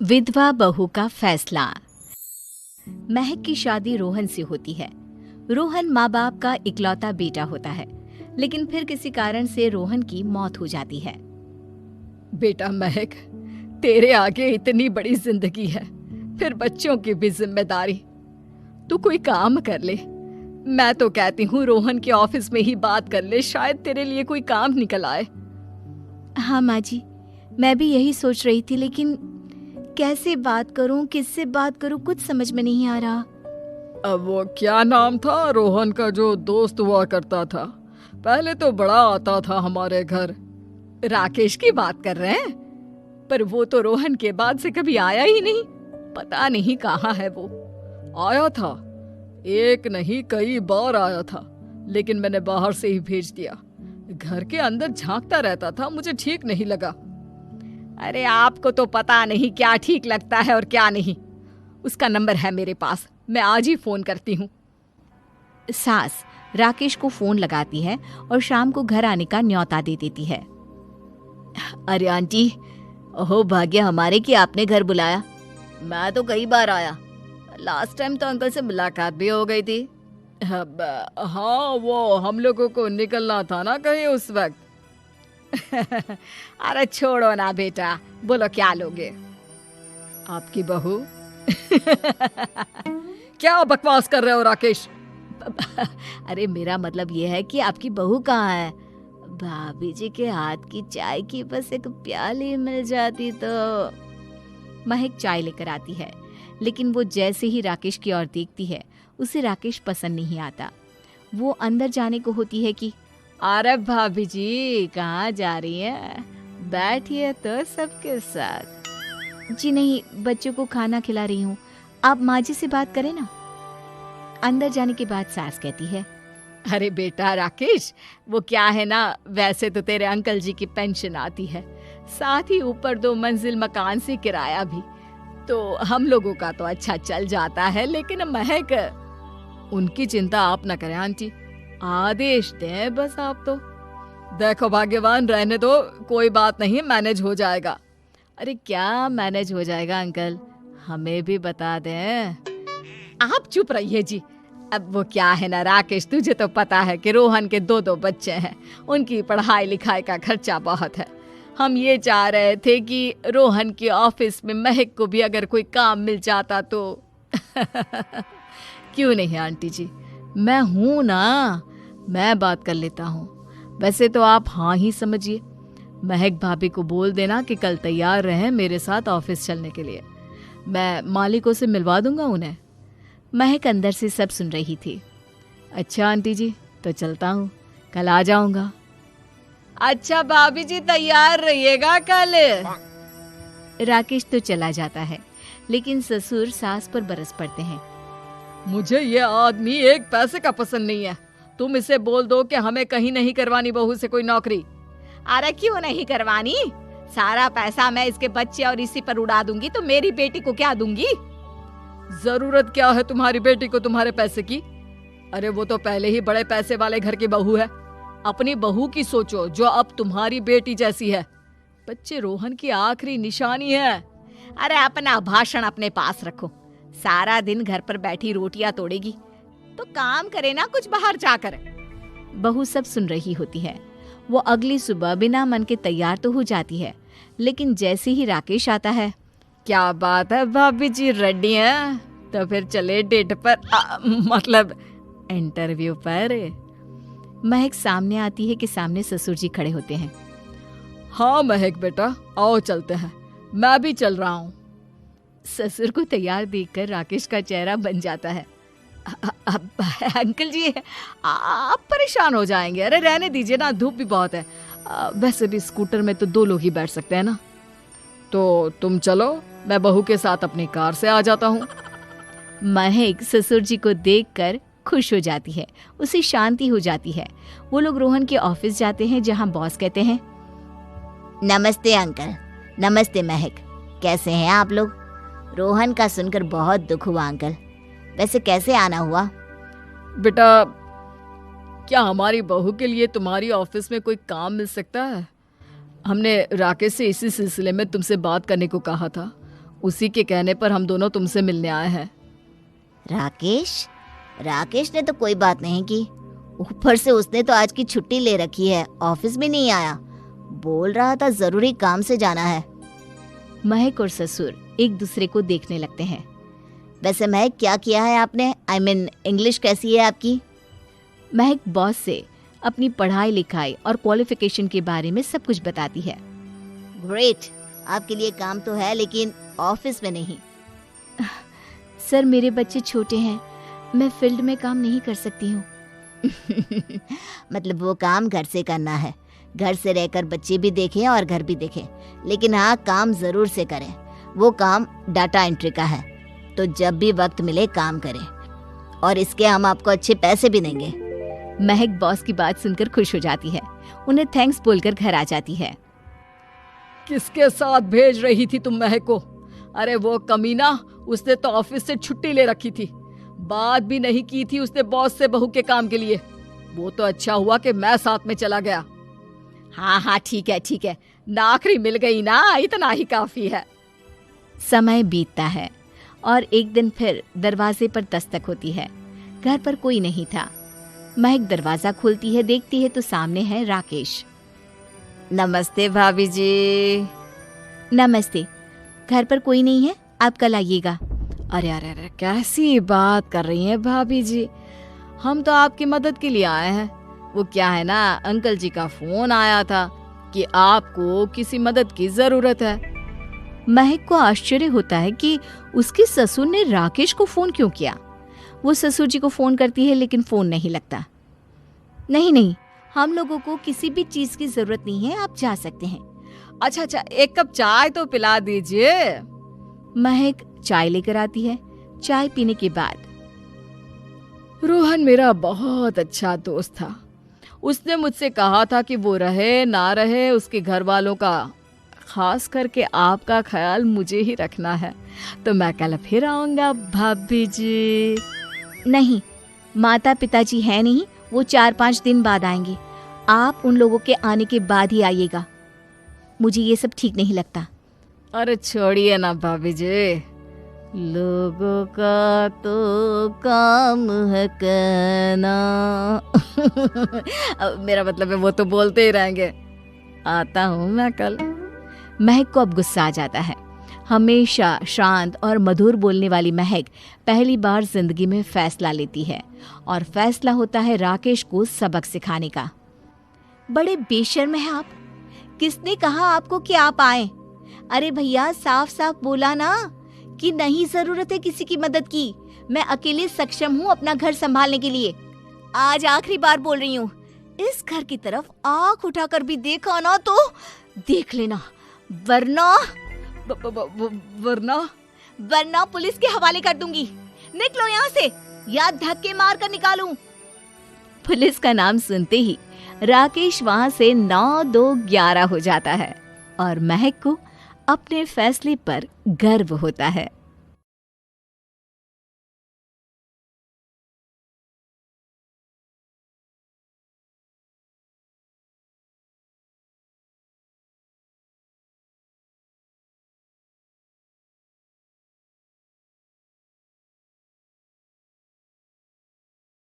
विधवा बहू का फैसला। महक की शादी रोहन से होती है। रोहन माँ बाप का इकलौता बेटा होता है, लेकिन फिर किसी कारण से रोहन की मौत हो जाती है। बेटा महक, तेरे आगे इतनी बड़ी जिंदगी है, फिर बच्चों की भी जिम्मेदारी। तू कोई काम कर ले। मैं तो कहती हूँ रोहन के ऑफिस में ही बात कर ले, शायद तेरे लिए कोई काम निकल आए। हाँ माँ जी, मैं भी यही सोच रही थी, लेकिन कैसे बात करूं, किससे बात करूं, कुछ समझ में नहीं आ रहा। अब वो क्या नाम था रोहन का जो दोस्त हुआ करता था, पहले तो बड़ा आता था हमारे घर। राकेश की बात कर रहे हैं? पर वो तो रोहन के बाद से कभी आया ही नहीं, पता नहीं कहाँ है वो। आया था, एक नहीं कई बार आया था, लेकिन मैंने बाहर से ही भेज दिया। घर के अंदर झांकता रहता था, मुझे ठीक नहीं लगा। अरे आपको तो पता नहीं क्या ठीक लगता है और क्या नहीं। उसका नंबर है मेरे पास, मैं आज ही फोन करती हूँ। सास राकेश को फोन लगाती है और शाम को घर आने का न्योता दे देती है। अरे आंटी, ओहो भाग्य हमारे कि आपने घर बुलाया। मैं तो कई बार आया, लास्ट टाइम तो अंकल से मुलाकात भी हो गई थी। हाँ, वो हम लोगों को निकलना था ना कहीं उस वक्त। अरे छोड़ो ना बेटा, बोलो क्या लोगे? आपकी बहू। क्या बकवास कर रहे हो राकेश? अरे मेरा मतलब ये है कि आपकी बहू कहाँ है? भाभी जी के हाथ की चाय की बस एक प्याली मिल जाती तो। महक चाय लेकर आती है, लेकिन वो जैसे ही राकेश की ओर देखती है, उसे राकेश पसंद नहीं आता। वो अंदर जाने को होती है कि अरे भाभी जी कहाँ जा रही हैं? बैठिए तो सबके साथ। जी नहीं, बच्चों को खाना खिला रही हूँ, आप माँ जी से बात करें ना। अंदर जाने के बाद सास कहती है, अरे बेटा राकेश, वो क्या है ना, वैसे तो तेरे अंकल जी की पेंशन आती है, साथ ही ऊपर 2 मंजिल मकान से किराया भी, तो हम लोगों का तो अच्छा चल जाता है। लेकिन महक, उनकी चिंता आप ना करें आंटी, आदेश दें बस आप तो। देखो भाग्यवान, रहने दो, कोई बात नहीं, मैनेज हो जाएगा। अरे क्या मैनेज हो जाएगा अंकल, हमें भी बता दें। आप चुप रहिए जी। अब वो क्या है ना राकेश, तुझे तो पता है कि रोहन के 2 बच्चे हैं, उनकी पढ़ाई लिखाई का खर्चा बहुत है। हम ये चाह रहे थे कि रोहन के ऑफिस में महक को भी अगर कोई काम मिल जाता तो। क्यों नहीं आंटी जी, मैं हूं ना, मैं बात कर लेता हूँ। वैसे तो आप हाँ ही समझिए। महक भाभी को बोल देना कि कल तैयार रहें मेरे साथ ऑफिस चलने के लिए, मैं मालिकों से मिलवा दूंगा उन्हें। महक अंदर से सब सुन रही थी। अच्छा आंटी जी, तो चलता हूँ, कल आ जाऊंगा। अच्छा भाभी जी, तैयार रहिएगा कल। राकेश तो चला जाता है, लेकिन ससुर सास पर बरस पड़ते हैं। मुझे ये आदमी एक पैसे का पसंद नहीं है। तुम इसे बोल दो कि हमें कहीं नहीं करवानी बहू से कोई नौकरी। अरे क्यों नहीं करवानी? सारा पैसा मैं इसके बच्चे और इसी पर उड़ा दूंगी, तो मेरी बेटी को क्या दूंगी? जरूरत क्या है तुम्हारी बेटी को तुम्हारे पैसे की? अरे वो तो पहले ही बड़े पैसे वाले घर की बहू है। अपनी बहू की सोचो जो अब तुम्हारी बेटी जैसी है। बच्चे रोहन की आखिरी निशानी है। अरे अपना भाषण अपने पास रखो, सारा दिन घर पर बैठी रोटियां तोड़ेगी, तो काम करे ना कुछ बाहर जाकर। बहू सब सुन रही होती है। वो अगली सुबह बिना मन के तैयार तो हो जाती है, लेकिन जैसे ही राकेश आता है, क्या बात है भाभी जी, रेडी हैं? तो फिर चले डेट पर, मतलब इंटरव्यू पर। महक सामने आती है कि सामने ससुर जी खड़े होते हैं। हाँ महक बेटा, आओ चलते हैं, मैं भी चल रहा हूँ। ससुर को तैयार देखकर राकेश का चेहरा बन जाता है। अंकल जी, आप परेशान हो जाएंगे। अरे रहने दीजिए ना, धूप भी बहुत है। वैसे भी स्कूटर में तो 2 लोग ही बैठ सकते हैं ना। तो तुम चलो, मैं बहू के साथ अपनी कार से आ जाता हूँ। महक ससुर जी को देखकर खुश हो जाती है, उसे शांति हो जाती है। वो लोग रोहन के ऑफिस जाते हैं, जहाँ बॉस कहते हैं, नमस्ते अंकल। नमस्ते महक, कैसे हैं आप लोग? रोहन का सुनकर बहुत दुख हुआ अंकल, वैसे कैसे आना हुआ? बेटा, क्या हमारी बहू के लिए तुम्हारी ऑफिस में कोई काम मिल सकता है? हमने राकेश से इसी सिलसिले में तुमसे बात करने को कहा था। उसी के कहने पर हम दोनों तुमसे मिलने आए हैं। राकेश ने तो कोई बात नहीं की। ऊपर से उसने तो आज की छुट्टी ले रखी है, ऑफिस भी नहीं आया। बोल रहा था जरूरी काम से जाना है। महक और ससुर एक दूसरे को देखने लगते हैं। वैसे महक, क्या किया है आपने? इंग्लिश कैसी है आपकी? महक बॉस से अपनी पढ़ाई लिखाई और क्वालिफिकेशन के बारे में सब कुछ बताती है। ग्रेट, आपके लिए काम तो है लेकिन ऑफिस में नहीं। सर, मेरे बच्चे छोटे हैं, मैं फील्ड में काम नहीं कर सकती हूँ। मतलब वो काम घर से करना है, घर से रहकर बच्चे भी देखें और घर भी देखें, लेकिन हाँ, काम जरूर से करें। वो काम डाटा एंट्री का है, तो जब भी वक्त मिले काम करें, और इसके हम आपको अच्छे पैसे भी देंगे। महक बॉस की बात सुनकर खुश हो जाती है, उन्हें थैंक्स बोलकर घर आ जाती है। किसके साथ भेज रही थी तुम महक को? अरे वो कमीना, उसने तो ऑफिस से छुट्टी ले रखी थी, बात भी नहीं की थी उसने बॉस से बहू के काम के लिए। वो तो अच्छा हुआ कि मैं साथ में चला गया। हाँ, ठीक है, नौकरी मिल गई ना, इतना ही काफी है। समय बीतता है और एक दिन फिर दरवाजे पर दस्तक होती है। घर पर कोई नहीं था। महक दरवाजा खोलती है, देखती है तो सामने है राकेश। नमस्ते भाभी जी। नमस्ते, घर पर कोई नहीं है, आप कल आइएगा। अरे, कैसी बात कर रही हैं भाभी जी, हम तो आपकी मदद के लिए आए हैं। वो क्या है ना, अंकल जी का फोन आया था कि आपको किसी मदद की जरूरत है। महक को आश्चर्य होता है कि उसके ससुर ने राकेश को फोन क्यों किया। वो ससुर जी को फोन करती है लेकिन फोन नहीं लगता। नहीं, हम लोगों को किसी भी चीज की जरूरत नहीं है, आप जा सकते हैं। अच्छा, एक कप चाय तो पिला दीजिए। महक चाय लेकर आती है। चाय पीने के बाद, रोहन मेरा बहुत अच्छा दोस्त था। उसने मुझसे कहा था कि वो रहे ना रहे, उसके घर वालों का, खास करके आपका ख्याल मुझे ही रखना है। तो मैं कल फिर आऊंगा भाभी जी। नहीं, माता पिताजी है नहीं, वो 4-5 दिन बाद आएंगे। आप उन लोगों के आने के बाद ही आइएगा। मुझे ये सब ठीक नहीं लगता। अरे छोड़िए ना भाभी जी, लोगों का तो काम है कहना। मेरा मतलब है वो तो बोलते ही रहेंगे। आता हूँ मैं कल। महक को अब गुस्सा आ जाता है। हमेशा शांत और मधुर बोलने वाली महक पहली बार जिंदगी में फैसला लेती है, और फैसला होता है राकेश को सबक सिखाने का। बड़े बेशर्म हैं आप। किसने कहा आपको कि आप आए? अरे भैया, साफ साफ बोला ना कि नहीं जरूरत है किसी की मदद की। मैं अकेले सक्षम हूँ अपना घर संभालने के लिए। आज आखिरी बार बोल रही हूँ, इस घर की तरफ आंख उठाकर भी देखा ना तो देख लेना, वरना पुलिस के हवाले कर दूंगी। निकलो यहाँ से, या धक्के मार कर निकालूं। पुलिस का नाम सुनते ही राकेश वहां से 9-2-11 हो जाता है और महक को अपने फैसले पर गर्व होता है।